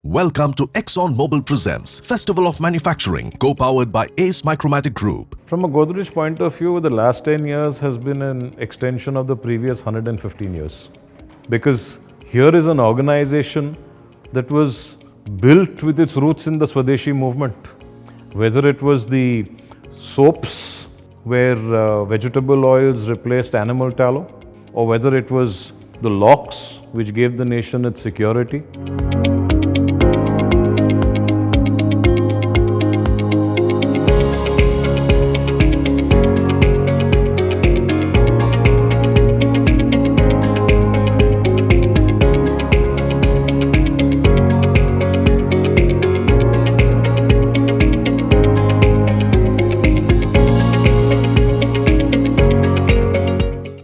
Welcome to ExxonMobil Presents Festival of Manufacturing, co-powered by Ace Micromatic Group. From a Godrej point of view, the last 10 years has been an extension of the previous 115 years. Because here is an organization that was built with its roots in the Swadeshi movement. Whether it was the soaps where vegetable oils replaced animal tallow, or whether it was the locks which gave the nation its security.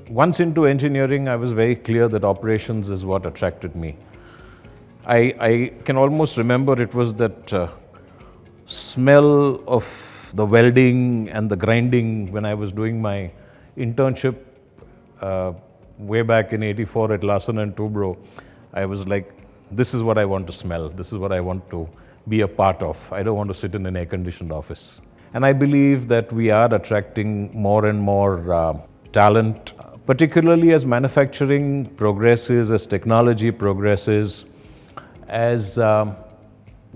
Once into engineering, I was very clear that operations is what attracted me. I can almost remember it was that smell of the welding and the grinding when I was doing my internship way back in '84 at Larsen & Toubro. I was like, this is what I want to smell. This is what I want to be a part of. I don't want to sit in an air-conditioned office. And I believe that we are attracting more and more talent, particularly as manufacturing progresses, as technology progresses, as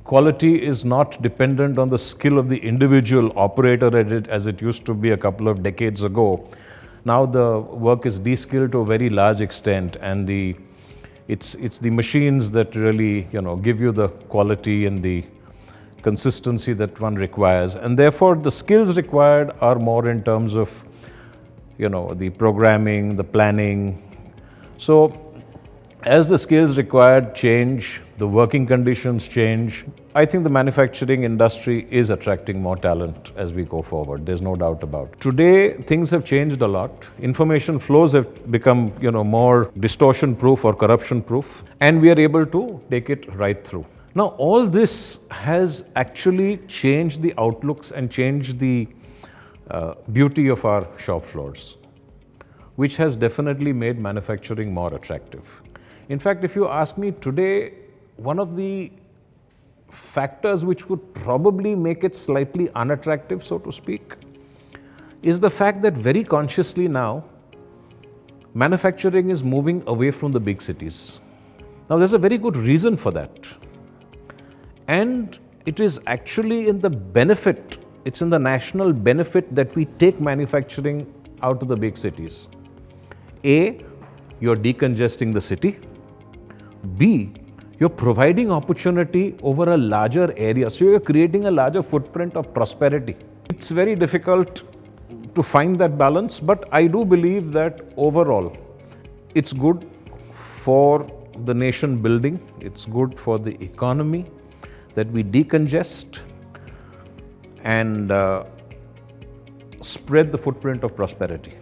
quality is not dependent on the skill of the individual operator as it used to be a couple of decades ago. Now the work is de-skilled to a very large extent, and it's the machines that really give you the quality and the consistency that one requires, and therefore the skills required are more in terms of the programming, the planning. So as the skills required change, the working conditions change, I think the manufacturing industry is attracting more talent as we go forward. There's no doubt about it. Today, things have changed a lot. Information flows have become, more distortion-proof or corruption-proof, and we are able to take it right through. Now, all this has actually changed the outlooks and changed the beauty of our shop floors, which has definitely made manufacturing more attractive. In fact, if you ask me today, one of the factors which would probably make it slightly unattractive, so to speak, is the fact that very consciously now, manufacturing is moving away from the big cities. Now, there's a very good reason for that. And it is actually in the benefit, it's in the national benefit that we take manufacturing out of the big cities. A, you're decongesting the city. B, you're providing opportunity over a larger area. So you're creating a larger footprint of prosperity. It's very difficult to find that balance, but I do believe that overall, it's good for the nation building. It's good for the economy that we decongest and spread the footprint of prosperity.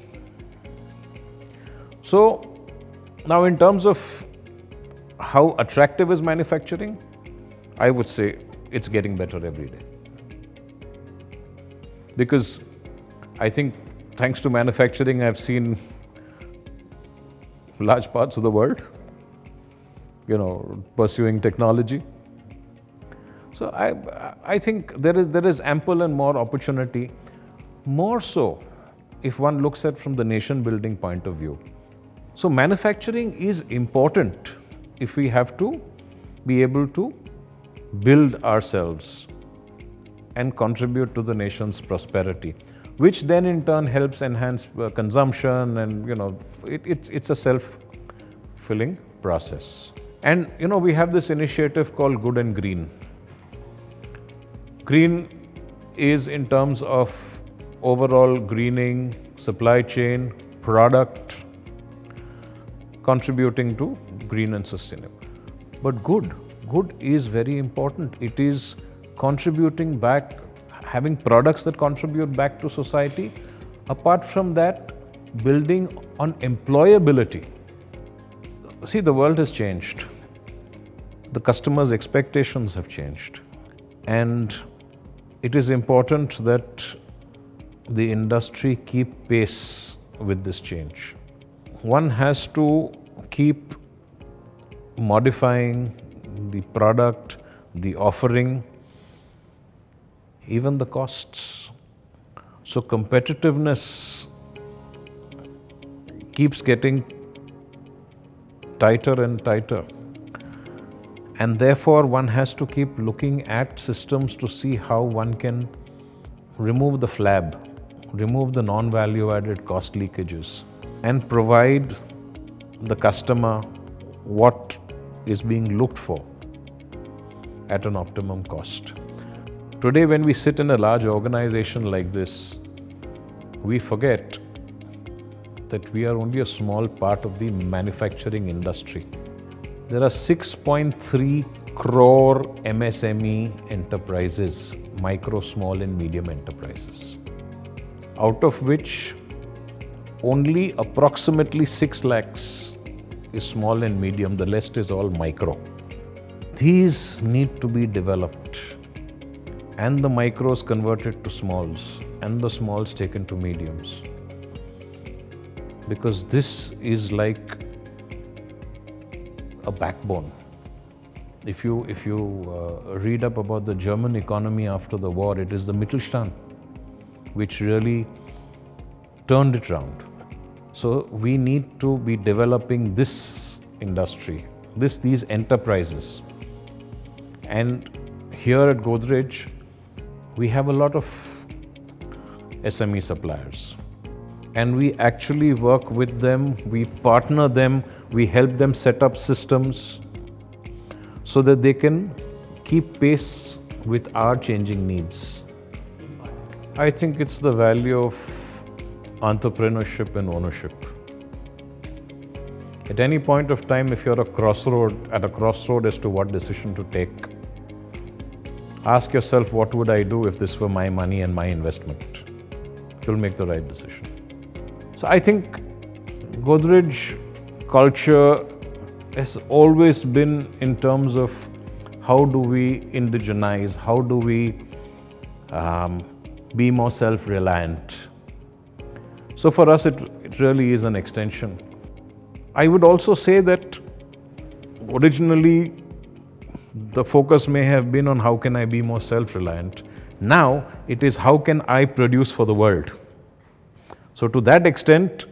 So now in terms of how attractive is manufacturing, I would say it's getting better every day. Because I think thanks to manufacturing, I've seen large parts of the world, pursuing technology. So I think there is ample and more opportunity, more so if one looks at from the nation building point of view. So manufacturing is important if we have to be able to build ourselves and contribute to the nation's prosperity, which then in turn helps enhance consumption, and it's a self-fulfilling process. And we have this initiative called Good and Green. Green is in terms of overall greening, supply chain, product, contributing to green and sustainable. But good is very important. It is contributing back, having products that contribute back to society. Apart from that, building on employability. See, the world has changed. The customers' expectations have changed. And it is important that the industry keep pace with this change. One has to keep modifying the product, the offering, even the costs. So competitiveness keeps getting tighter and tighter. And therefore, one has to keep looking at systems to see how one can remove the flab, remove the non-value added cost leakages, and provide the customer what is being looked for at an optimum cost. Today, when we sit in a large organization like this, we forget that we are only a small part of the manufacturing industry. There are 6.3 crore MSME enterprises, micro, small and medium enterprises, out of which only approximately 6 lakhs is small and medium, the rest is all micro. These need to be developed, and the micros converted to smalls, and the smalls taken to mediums. Because this is like a backbone. If you read up about the German economy after the war, it is the Mittelstand which really turned it around. So we need to be developing this industry, these enterprises. And here at Godrej, we have a lot of SME suppliers. And we actually work with them, we partner them, we help them set up systems so that they can keep pace with our changing needs. I think it's the value of entrepreneurship and ownership. At any point of time, if you're at a crossroad as to what decision to take, ask yourself, what would I do if this were my money and my investment? You'll make the right decision. So I think Godrej culture has always been in terms of how do we indigenize, how do we be more self-reliant. So for us, it really is an extension. I would also say that originally the focus may have been on how can I be more self-reliant. Now it is how can I produce for the world. So to that extent,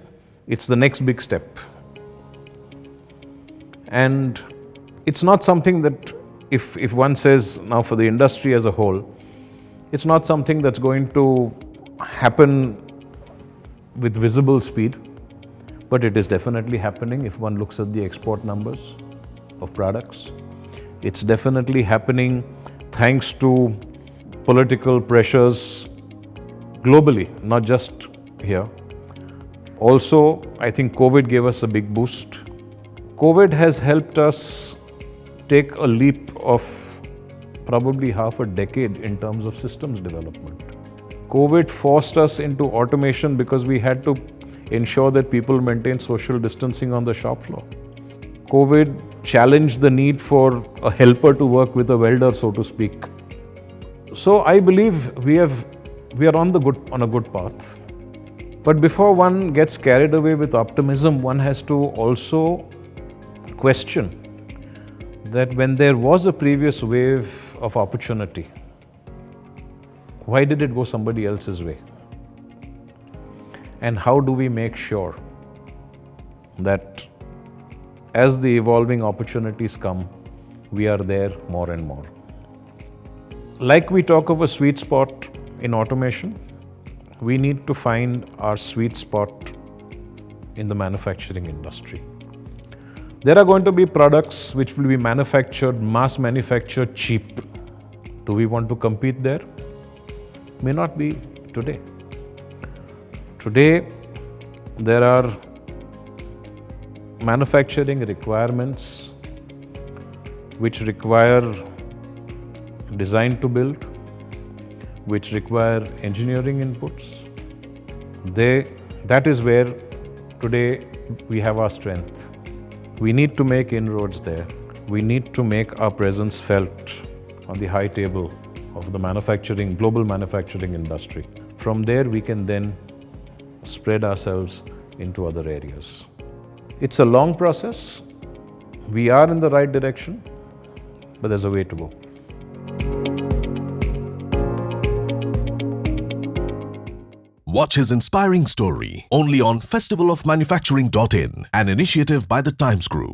it's the next big step. And it's not something that if one says now for the industry as a whole, it's not something that's going to happen with visible speed, but it is definitely happening if one looks at the export numbers of products. It's definitely happening thanks to political pressures globally, not just here. Also, I think COVID gave us a big boost. COVID has helped us take a leap of probably half a decade in terms of systems development. COVID forced us into automation because we had to ensure that people maintain social distancing on the shop floor. COVID challenged the need for a helper to work with a welder, so to speak. So I believe we are on a good path. But before one gets carried away with optimism, one has to also question that when there was a previous wave of opportunity, why did it go somebody else's way? And how do we make sure that as the evolving opportunities come, we are there more and more? Like we talk of a sweet spot in automation, we need to find our sweet spot in the manufacturing industry. There are going to be products which will be manufactured, mass manufactured, cheap. Do we want to compete there? May not be today. Today, there are manufacturing requirements which require design to build, which require engineering inputs. That is where today we have our strength. We need to make inroads there. We need to make our presence felt on the high table of the global manufacturing industry. From there, we can then spread ourselves into other areas. It's a long process. We are in the right direction, but there's a way to go. Watch his inspiring story only on festivalofmanufacturing.in, an initiative by the Times Group.